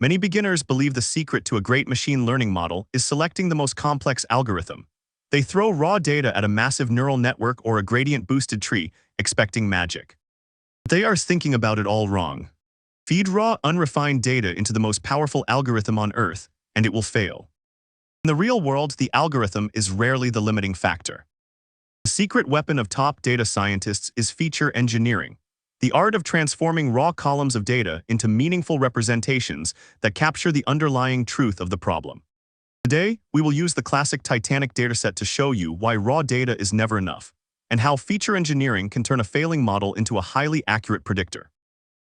Many beginners believe the secret to a great machine learning model is selecting the most complex algorithm. They throw raw data at a massive neural network or a gradient-boosted tree, expecting magic. But they are thinking about it all wrong. Feed raw, unrefined data into the most powerful algorithm on Earth, and it will fail. In the real world, the algorithm is rarely the limiting factor. The secret weapon of top data scientists is feature engineering, the art of transforming raw columns of data into meaningful representations that capture the underlying truth of the problem. Today, we will use the classic Titanic dataset to show you why raw data is never enough, and how feature engineering can turn a failing model into a highly accurate predictor.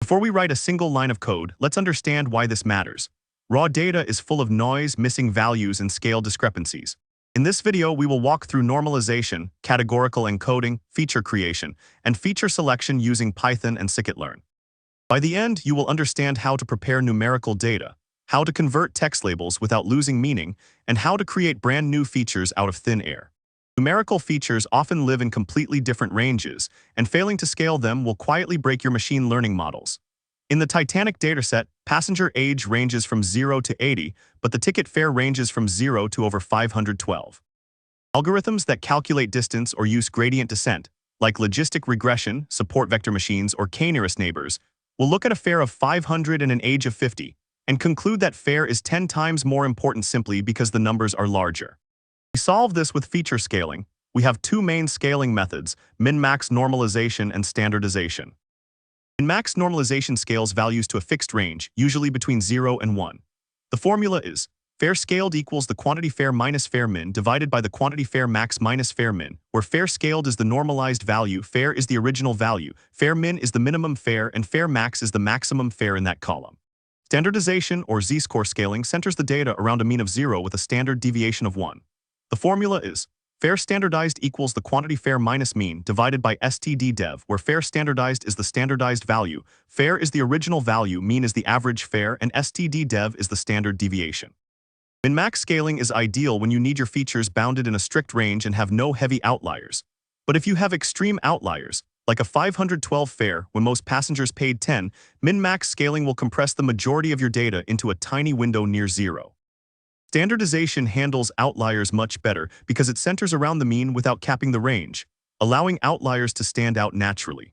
Before we write a single line of code, let's understand why this matters. Raw data is full of noise, missing values, and scale discrepancies. In this video, we will walk through normalization, categorical encoding, feature creation, and feature selection using Python and scikit-learn. By the end, you will understand how to prepare numerical data, how to convert text labels without losing meaning, and how to create brand new features out of thin air. Numerical features often live in completely different ranges, and failing to scale them will quietly break your machine learning models. In the Titanic dataset, passenger age ranges from 0 to 80, but the ticket fare ranges from 0 to over 512. Algorithms that calculate distance or use gradient descent, like logistic regression, support vector machines, or k-nearest neighbors, will look at a fare of 500 and an age of 50, and conclude that fare is 10 times more important simply because the numbers are larger. We solve this with feature scaling. We have two main scaling methods, min-max normalization and standardization. Min-max normalization scales values to a fixed range, usually between 0 and 1. The formula is fare scaled equals the quantity fare minus fare min divided by the quantity fare max minus fare min, where fare scaled is the normalized value, fare is the original value, fare min is the minimum fare, and fare max is the maximum fare in that column. Standardization, or z-score scaling, centers the data around a mean of 0 with a standard deviation of 1. The formula is fare standardized equals the quantity fare minus mean divided by std-dev, where fare standardized is the standardized value, fare is the original value, mean is the average fare, and std-dev is the standard deviation. Min-max scaling is ideal when you need your features bounded in a strict range and have no heavy outliers. But if you have extreme outliers, like a 512 fare when most passengers paid 10, min-max scaling will compress the majority of your data into a tiny window near 0. Standardization handles outliers much better because it centers around the mean without capping the range, allowing outliers to stand out naturally.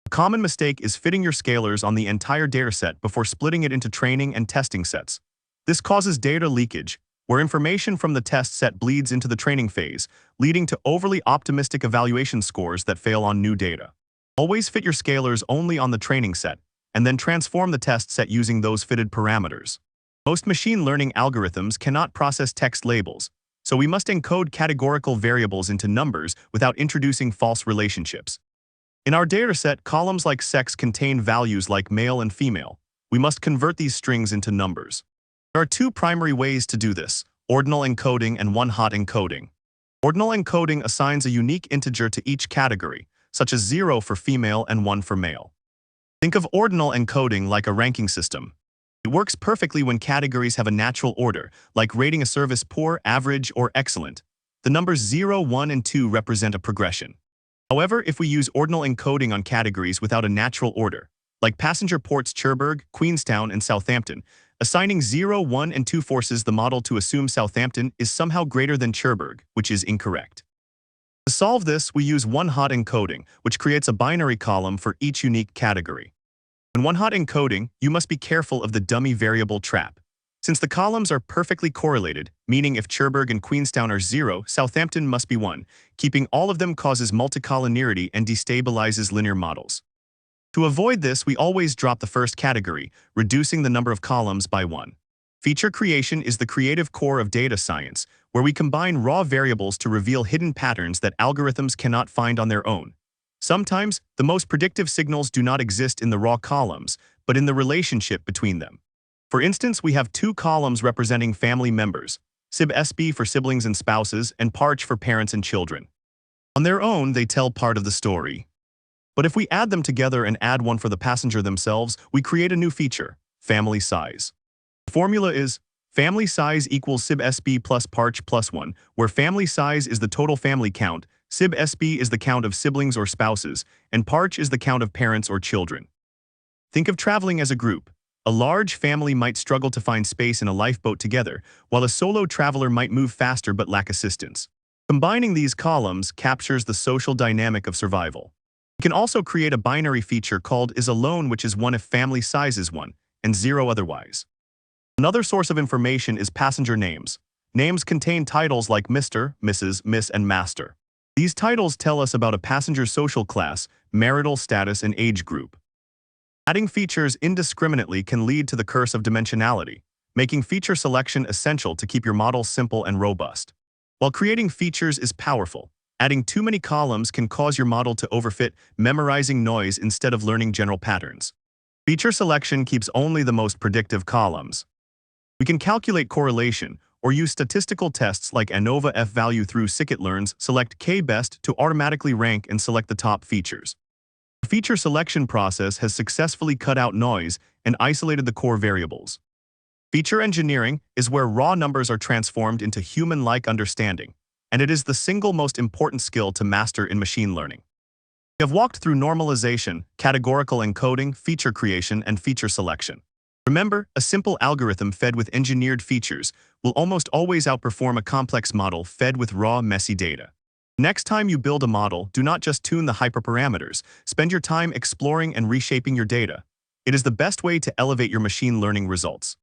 A common mistake is fitting your scalars on the entire dataset before splitting it into training and testing sets. This causes data leakage, where information from the test set bleeds into the training phase, leading to overly optimistic evaluation scores that fail on new data. Always fit your scalars only on the training set, and then transform the test set using those fitted parameters. Most machine learning algorithms cannot process text labels, so we must encode categorical variables into numbers without introducing false relationships. In our dataset, columns like sex contain values like male and female. We must convert these strings into numbers. There are two primary ways to do this: ordinal encoding and one-hot encoding. Ordinal encoding assigns a unique integer to each category, such as 0 for female and 1 for male. Think of ordinal encoding like a ranking system. It works perfectly when categories have a natural order, like rating a service poor, average, or excellent. The numbers 0, 1, and 2 represent a progression. However, if we use ordinal encoding on categories without a natural order, like passenger ports Cherbourg, Queenstown, and Southampton, assigning 0, 1, and 2 forces the model to assume Southampton is somehow greater than Cherbourg, which is incorrect. To solve this, we use one-hot encoding, which creates a binary column for each unique category. In one-hot encoding, you must be careful of the dummy variable trap. Since the columns are perfectly correlated, meaning if Cherbourg and Queenstown are 0, Southampton must be 1, keeping all of them causes multicollinearity and destabilizes linear models. To avoid this, we always drop the first category, reducing the number of columns by 1. Feature creation is the creative core of data science, where we combine raw variables to reveal hidden patterns that algorithms cannot find on their own. Sometimes, the most predictive signals do not exist in the raw columns, but in the relationship between them. For instance, we have two columns representing family members, sib-SB for siblings and spouses, and parch for parents and children. On their own, they tell part of the story. But if we add them together and add one for the passenger themselves, we create a new feature, family size. The formula is family size equals sib-SB plus parch plus 1, where family size is the total family count, sib-SB is the count of siblings or spouses, and parch is the count of parents or children. Think of traveling as a group. A large family might struggle to find space in a lifeboat together, while a solo traveler might move faster but lack assistance. Combining these columns captures the social dynamic of survival. You can also create a binary feature called is alone, which is 1 if family size is 1, and 0 otherwise. Another source of information is passenger names. Names contain titles like Mr., Mrs., Miss, and Master. These titles tell us about a passenger's social class, marital status, and age group. Adding features indiscriminately can lead to the curse of dimensionality, making feature selection essential to keep your model simple and robust. While creating features is powerful, adding too many columns can cause your model to overfit, memorizing noise instead of learning general patterns. Feature selection keeps only the most predictive columns. We can calculate correlation or use statistical tests like ANOVA F-value through scikit-learns, select K-best to automatically rank and select the top features. The feature selection process has successfully cut out noise and isolated the core variables. Feature engineering is where raw numbers are transformed into human-like understanding, and it is the single most important skill to master in machine learning. We have walked through normalization, categorical encoding, feature creation, and feature selection. Remember, a simple algorithm fed with engineered features will almost always outperform a complex model fed with raw, messy data. Next time you build a model, do not just tune the hyperparameters. Spend your time exploring and reshaping your data. It is the best way to elevate your machine learning results.